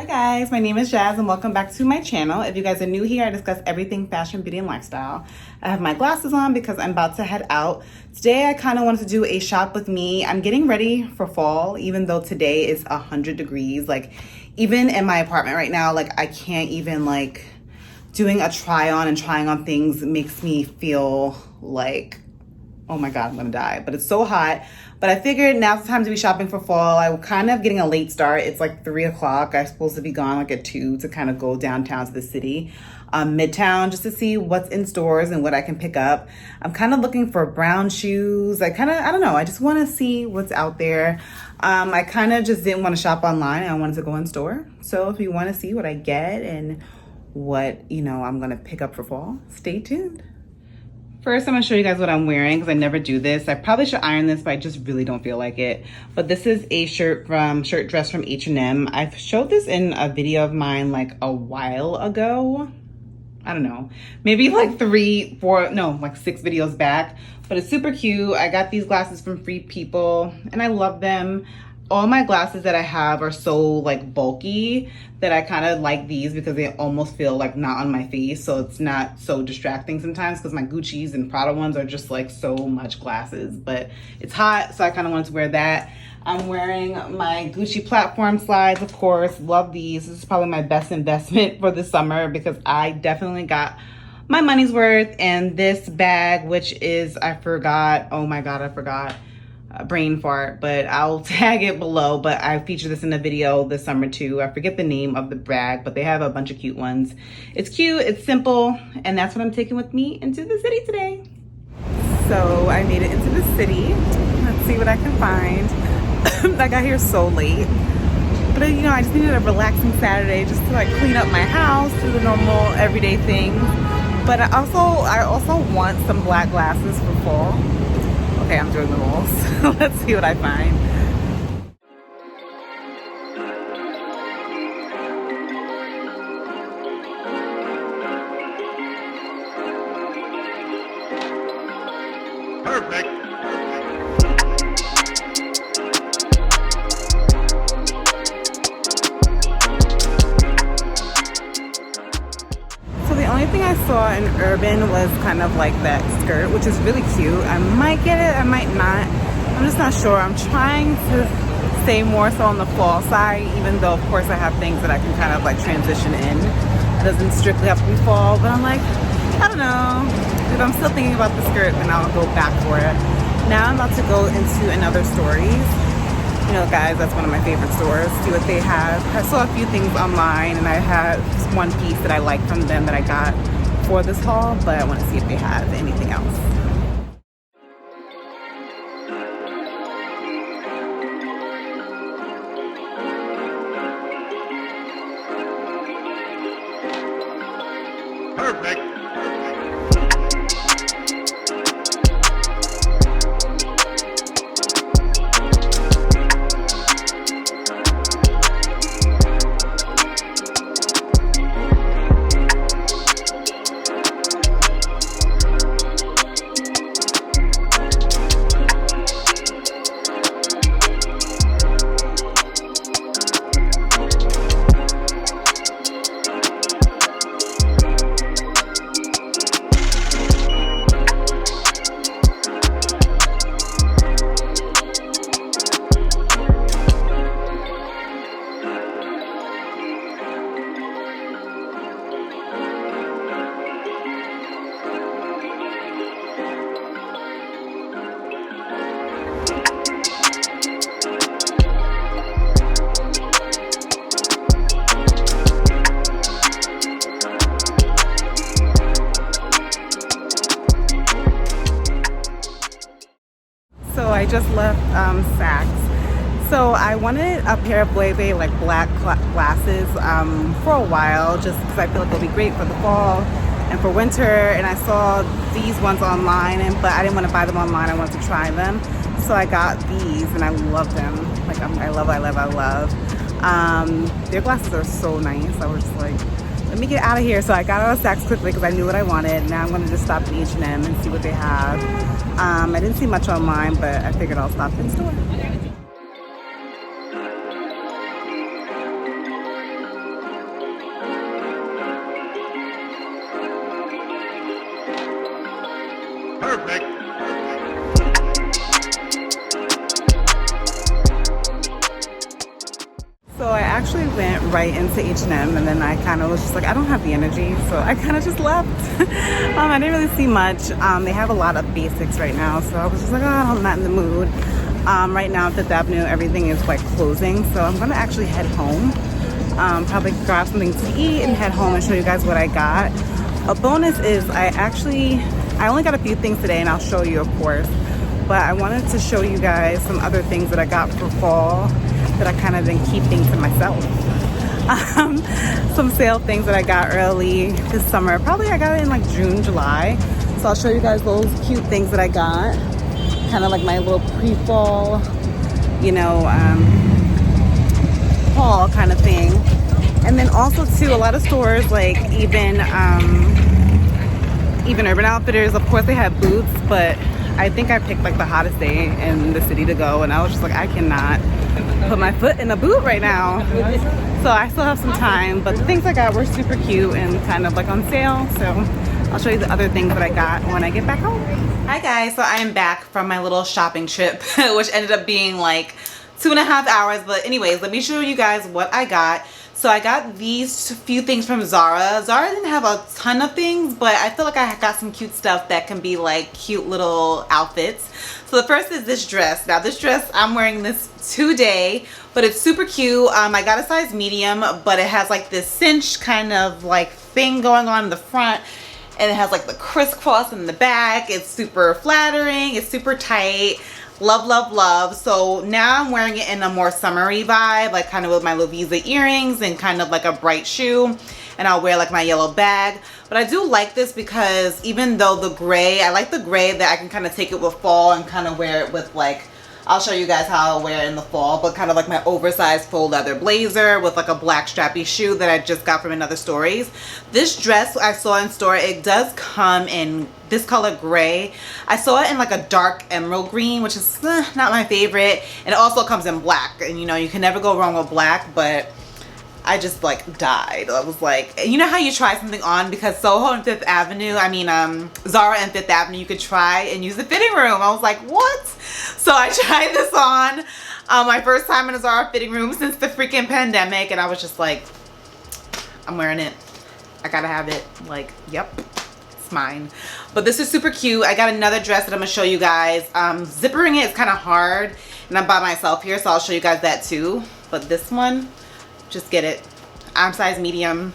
Hi guys, my name is Jazz and welcome back to my channel. If you guys are new here, I discuss everything fashion, beauty, and lifestyle. I have my glasses on because I'm about to head out. Today I kind of wanted to do a shop with me. I'm getting ready for fall, even though today is 100 degrees. Like, even in my apartment right now, like I can't even doing a try on and trying on things makes me feel like, oh my God, I'm gonna die. But it's so hot. But I figured now's the time to be shopping for fall. I'm kind of getting a late start. It's like 3 o'clock. I'm supposed to be gone like at 2 to kind of go downtown to the city, Midtown, just to see what's in stores and what I can pick up. I'm kind of looking for brown shoes. I don't know. I just want to see what's out there. I kind of just didn't want to shop online. I wanted to go in store. So if you want to see what I get and what, I'm going to pick up for fall, stay tuned. First, I'm gonna show you guys what I'm wearing because I never do this. I probably should iron this, but I just really don't feel like it. But this is a shirt dress from H&M. I've showed this in a video of mine like a while ago. I don't know, maybe like 6 videos back, but it's super cute. I got these glasses from Free People and I love them. All my glasses that I have are so bulky that I kind of like these because they almost feel like not on my face, so it's not so distracting sometimes because my Gucci's and Prada ones are just like so much glasses. But it's hot, so I kind of wanted to wear that. I'm wearing my Gucci platform slides, of course. Love these. This is probably my best investment for the summer because I definitely got my money's worth. And this bag, which is, I forgot, oh my God, I forgot. Brain fart, but I'll tag it below. But I featured this in a video this summer too. I forget the name of the bag, but they have a bunch of cute ones. It's cute, it's simple, and that's what I'm taking with me into the city today. So I made it into the city. Let's see what I can find. I got here so late, but I just needed a relaxing Saturday just to clean up my house, do the normal everyday things. But I also want some black glasses for fall. Okay, I'm doing the rolls. Let's see what I find. Perfect. So the only thing I saw in Urban was kind of like that skirt, which is really cute. I might get it, I might not. I'm just not sure. I'm trying to stay more so on the fall side, even though of course I have things that I can kind of transition in. It doesn't strictly have to be fall, but I'm like, I don't know. If I'm still thinking about the skirt, then I'll go back for it. Now I'm about to go into Another Stories. Guys, that's one of my favorite stores. See what they have. I saw a few things online and I have one piece that I like from them that I got for this haul, but I want to see if they have anything else. Perfect. So I just left Saks. So I wanted a pair of Loewe black glasses for a while, just because I feel like they'll be great for the fall and for winter. And I saw these ones online, but I didn't want to buy them online. I wanted to try them. So I got these and I love them. I love. Their glasses are so nice. I was just like, let me get out of here. So I got out of Saks quickly because I knew what I wanted. Now I'm going to just stop at H&M and see what they have. I didn't see much online, but I figured I'll stop in store. actually went right into H&M, and then I kind of was just like, I don't have the energy, so I kind of just left. I didn't really see much. They have a lot of basics right now, so I was just like, oh, I'm not in the mood. Right now, Fifth Avenue, everything is like closing, so I'm gonna actually head home. Probably grab something to eat and head home and show you guys what I got. A bonus is I only got a few things today, and I'll show you, of course, but I wanted to show you guys some other things that I got for fall that I kind of been keeping to myself. Some sale things that I got early this summer. Probably I got it in like June, July. So I'll show you guys those cute things that I got. Kind of like my little pre-fall, you know, fall kind of thing. And then also too, a lot of stores, like even Urban Outfitters, of course they have boots, but I think I picked like the hottest day in the city to go, and I was just like, I cannot put my foot in a boot right now. So I still have some time, but the things I got were super cute and kind of like on sale. So I'll show you the other things that I got when I get back home. Hi guys, so I am back from my little shopping trip, which ended up being like 2.5 hours. But anyways, let me show you guys what I got. So I got these few things from Zara. Zara didn't have a ton of things, but I feel like I got some cute stuff that can be like cute little outfits. So the first is this dress. Now this dress, I'm wearing this today, but it's super cute. I got a size medium, but it has like this cinch kind of like thing going on in the front, and it has like the crisscross in the back. It's super flattering, it's super tight. Love, love, love. So now I'm wearing it in a more summery vibe, like kind of with my Lovisa earrings and kind of like a bright shoe, and I'll wear like my yellow bag. But I do like this because even though the gray, I like the gray that I can kind of take it with fall and kind of wear it with like, I'll show you guys how I'll wear it in the fall, but kind of like my oversized faux leather blazer with like a black strappy shoe that I just got from Another Stories. This dress I saw in store, it does come in this color gray. I saw it in like a dark emerald green, which is not my favorite. And it also comes in black, and you know, you can never go wrong with black, but I just like died. I was like, you know how you try something on, because Soho and Fifth Avenue, Zara and Fifth Avenue, you could try and use the fitting room. I was like, what? So I tried this on my first time in a Zara fitting room since the freaking pandemic, and I was just like, I'm wearing it. I gotta have it. Like, yep, it's mine. But this is super cute. I got another dress that I'm gonna show you guys. Zippering it is kind of hard, and I'm by myself here, so I'll show you guys that too. But this one, just get it. I'm size medium.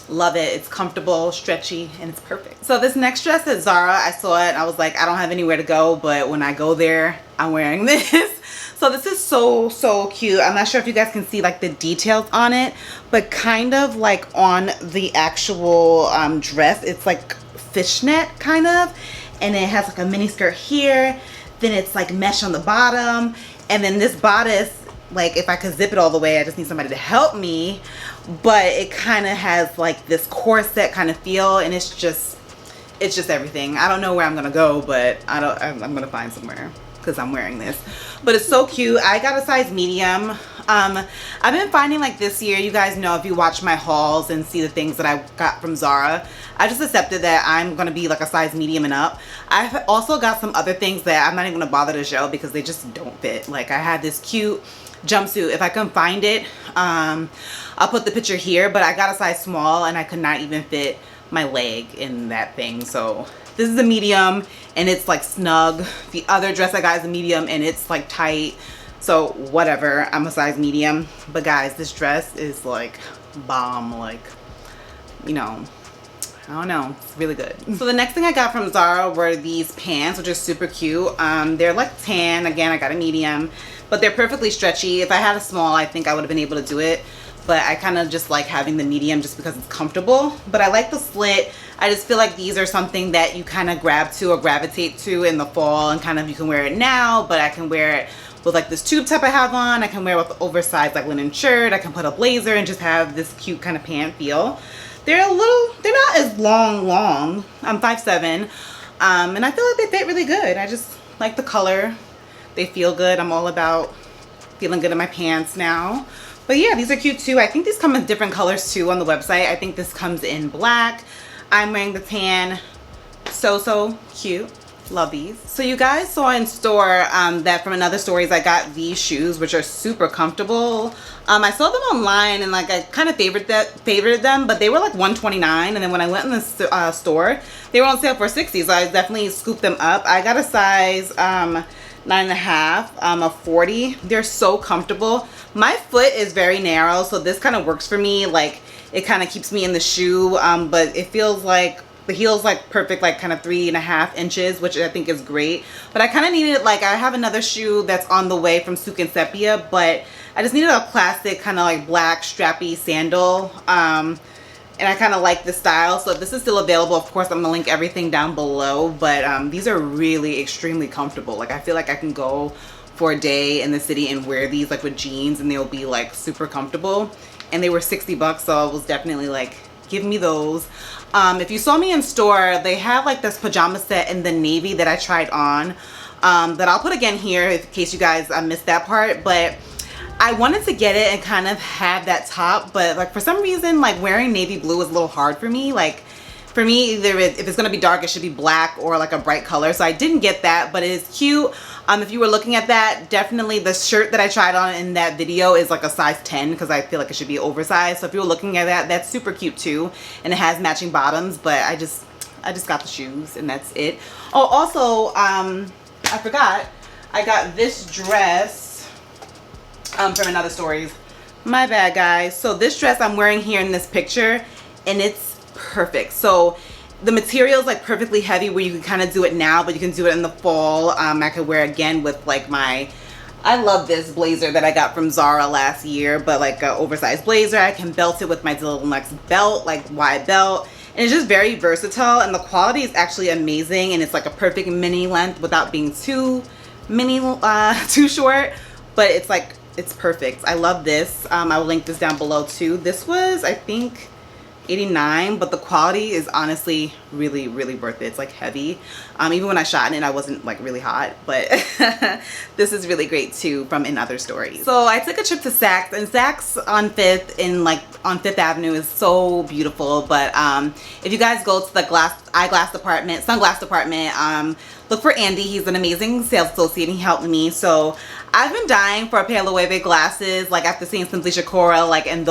Love it. It's comfortable, stretchy, and it's perfect. So this next dress at Zara, I saw it and I was like, I don't have anywhere to go, but when I go there, I'm wearing this. So this is so, so cute. I'm not sure if you guys can see like the details on it, but kind of like on the actual dress, it's like fishnet kind of, and it has like a mini skirt here, then it's like mesh on the bottom, and then this bodice, like if I could zip it all the way, I just need somebody to help me, but it kind of has like this corset kind of feel, and it's just everything. I don't know where I'm gonna go, but I'm gonna find somewhere because I'm wearing this. But it's so cute. I got a size medium. I've been finding like this year, you guys know if you watch my hauls and see the things that I got from Zara, I just accepted that I'm gonna be like a size medium and up. I've also got some other things that I'm not even gonna bother to show because they just don't fit. Like I had this cute jumpsuit. If I can find it, I'll put the picture here, but I got a size small and I could not even fit my leg in that thing. So this is a medium and it's like snug. The other dress I got is a medium and it's like tight. So whatever, I'm a size medium. But guys, this dress is like bomb. Like, you know, I don't know, it's really good. So the next thing I got from Zara were these pants, which are super cute. They're like tan. Again, I got a medium, but they're perfectly stretchy. If I had a small, I think I would have been able to do it, but I kind of just like having the medium just because it's comfortable. But I like the slit. I just feel like these are something that you kind of grab to or gravitate to in the fall, and kind of you can wear it now, but I can wear it with like this tube top I have on. I can wear it with the oversized like linen shirt. I can put a blazer and just have this cute kind of pant feel. They're not as long. I'm 5'7", and I feel like they fit really good. I just like the color. They feel good. I'm all about feeling good in my pants now. But yeah, these are cute too. I think these come in different colors too on the website. I think this comes in black. I'm wearing the tan. So cute. Love these. So you guys saw in store that from another stories I got these shoes, which are super comfortable. I saw them online and like I kind of favorited them, but they were like $129, and then when I went in the store, they were on sale for $60, so I definitely scooped them up. I got a size 9.5, a 40. They're so comfortable. My foot is very narrow, so this kind of works for me. Like it kind of keeps me in the shoe, but it feels like the heel's like perfect, like kind of 3.5 inches, which I think is great. But I kind of needed, like, I have another shoe that's on the way from Souk and Sepia, but I just needed a classic kind of like black strappy sandal. And I kind of like the style. So if this is still available, of course, I'm gonna link everything down below. But these are really extremely comfortable. Like I feel like I can go for a day in the city and wear these like with jeans and they'll be like super comfortable. And they were $60, so I was definitely like, give me those. If you saw me in store, they have like this pajama set in the navy that I tried on, that I'll put again here in case you guys missed that part. But I wanted to get it and kind of have that top, but like for some reason, like wearing navy blue is a little hard for me. Like for me, either if it's gonna be dark, it should be black or like a bright color. So I didn't get that, but it is cute. If you were looking at that, definitely the shirt that I tried on in that video is like a size 10 because I feel like it should be oversized. So if you were looking at that, that's super cute too. And it has matching bottoms, but I just got the shoes and that's it. Oh, also, I forgot, I got this dress from another stories. My bad, guys. So this dress I'm wearing here in this picture, and it's perfect. So the material is like perfectly heavy where you can kind of do it now, but you can do it in the fall. I could wear again with like I love this blazer that I got from Zara last year, but like an oversized blazer. I can belt it with my Deluxe belt, like wide belt. And it's just very versatile, and the quality is actually amazing, and it's like a perfect mini length without being too mini, too short, but it's like, it's perfect. I love this. I will link this down below too. This was, I think, $89, but the quality is honestly really worth it. It's like heavy. Even when I shot in it, I wasn't like really hot, but this is really great too from in other stories. So I took a trip to Saks, and Saks on 5th on 5th Avenue is so beautiful. But if you guys go to the sunglass department, look for Andy. He's an amazing sales associate, and he helped me. So I've been dying for a pair of Loewe glasses, like after seeing Simply Shakora, like in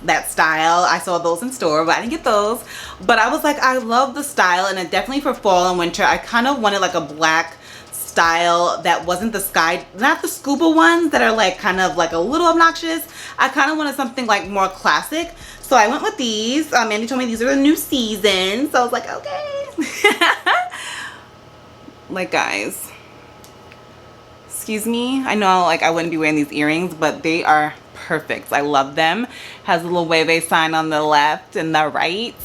that style. I saw those in store, but I didn't get those. But I was like, I love the style, and it definitely for fall and winter. I kind of wanted like a black style that wasn't not the scuba ones that are like kind of like a little obnoxious. I kind of wanted something like more classic. So I went with these. Andy told me these are the new season, so I was like, okay. Like, guys, excuse me, I know like I wouldn't be wearing these earrings, but they are perfect. I love them. Has a little Loewe sign on the left and the right.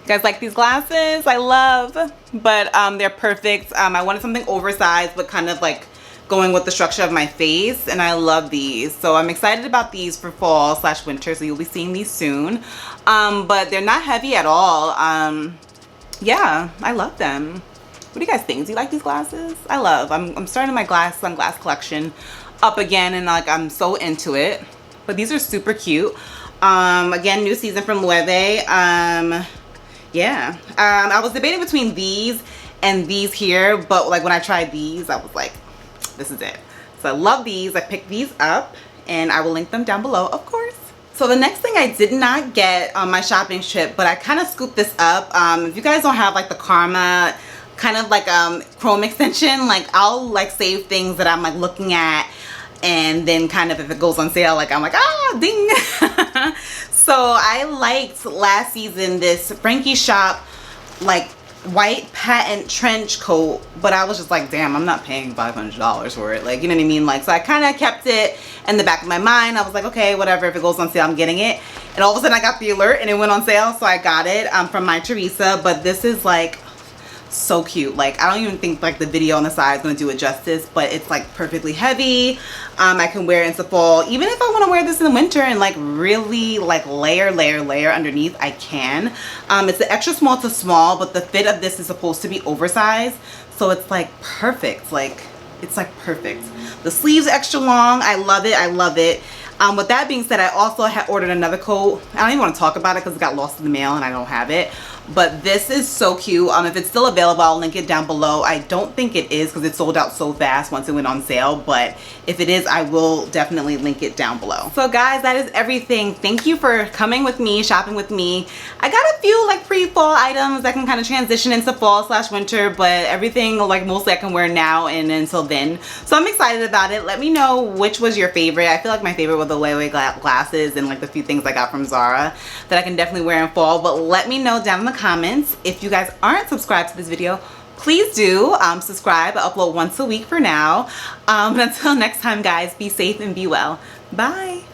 You guys like these glasses? I love, but they're perfect. I wanted something oversized but kind of like going with the structure of my face, and I love these. So I'm excited about these for fall / winter, so you'll be seeing these soon. But they're not heavy at all. Yeah, I love them. What do you guys think? Do you like these glasses? I'm starting my sunglass collection up again, and like I'm so into it. But these are super cute. Again, new season from Loewe. Yeah. I was debating between these and these here, but like when I tried these, I was like, this is it. So I love these. I picked these up, and I will link them down below, of course. So the next thing I did not get on my shopping trip, but I kind of scooped this up. If you guys don't have like the Karma kind of like Chrome extension, like I'll like save things that I'm like looking at, and then kind of if it goes on sale, like I'm like, ah, ding. So I liked last season this Frankie Shop like white patent trench coat, but I was just like, damn, I'm not paying $500 for it, like, you know what I mean? Like, so I kind of kept it in the back of my mind. I was like, okay, whatever, if it goes on sale, I'm getting it. And all of a sudden I got the alert and it went on sale, so I got it from my Teresa. But this is like so cute. Like, I don't even think like the video on the side is going to do it justice, but it's like perfectly heavy. I can wear it into fall. Even if I want to wear this in the winter and like really like layer underneath, I can. It's an extra small to small, but the fit of this is supposed to be oversized, so it's like perfect. Like, it's like perfect. The sleeves are extra long. I love it. I love it. With that being said, I also had ordered another coat. I don't even want to talk about it because it got lost in the mail and I don't have it. but this is so cute. If it's still available, I'll link it down below. I don't think it is because it sold out so fast once it went on sale, but if it is, I will definitely link it down below. So guys, that is everything. Thank you for coming with me, shopping with me. I got a few like pre-fall items that can kind of transition into fall/winter, but everything like mostly I can wear now and until then. So I'm excited about it. Let me know which was your favorite. I feel like my favorite were the layaway glasses and like the few things I got from Zara that I can definitely wear in fall. But let me know down in the comments. If you guys aren't subscribed to this video, please do subscribe. I upload once a week for now. But until next time, guys, be safe and be well. Bye.